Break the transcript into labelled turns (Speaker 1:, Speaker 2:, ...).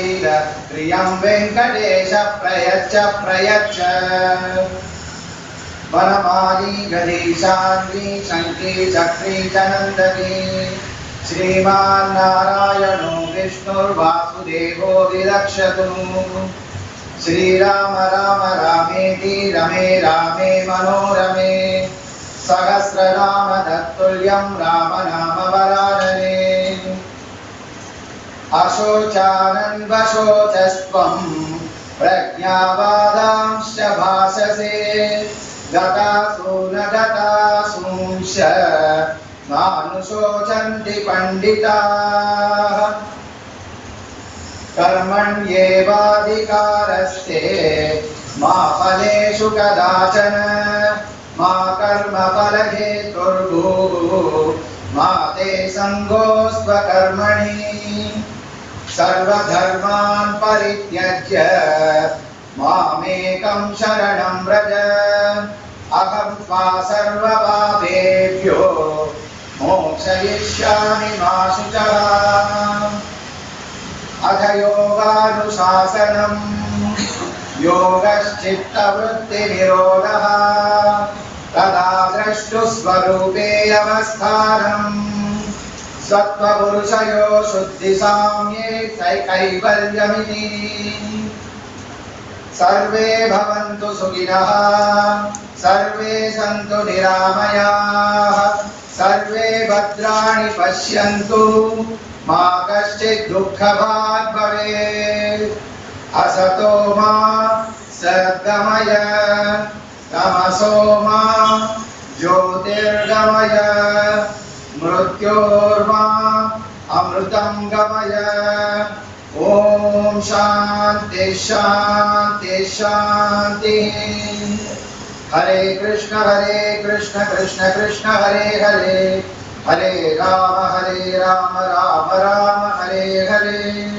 Speaker 1: लील प्रियं वेङ्कटेश प्रयच्छ प्रयच्छ वनमाली गणेशान्वी शङ्की चक्री च नन्दनी श्रीमान्नारायणो विष्णुर्वासुदेवो विरक्षतु श्रीराम राम रामेति रमे रामे मनोरमे सहस्रनाम तत्तुल्यं राम नाम वरानने अशोचानन्वशोचस्त्वं प्रज्ञावादांश्च भाषसे गतासु न गतासूंश्च नानुशोचन्ति पण्डिताः कर्मण्येवाधिकारस्ते मा फलेषु कदाचन मा कर्मफलहेतुर्भूः मा ते सङ्गोऽस्त्वकर्मणि सर्वधर्मान् परित्यज्य मामेकं शरणं व्रज अहं त्वा सर्वपापेभ्यो मोक्षयिष्यामि मा शुचः अथ योगानुशासनम् योगश्चित्तवृत्तिनिरोधः तदा द्रष्टुस्वरूपे अवस्थानम् सत्त्वपुरुषयो शुद्धिसाम्ये कैवल्यमिति सर्वे भवन्तु सुखिनः सर्वे सन्तु निरामयाः सर्वे भद्राणि पश्यन्तु मा कश्चित् दुःखभाग् भवेत् असतो मा सद्गमय तमसो मा ज्योतिर्गमय मृत्योर्मा अमृतं गमय ॐ शान्ति शान्ति शान्तिः हरे कृष्ण कृष्ण कृष्ण हरे हरे हरे राम राम राम हरे हरे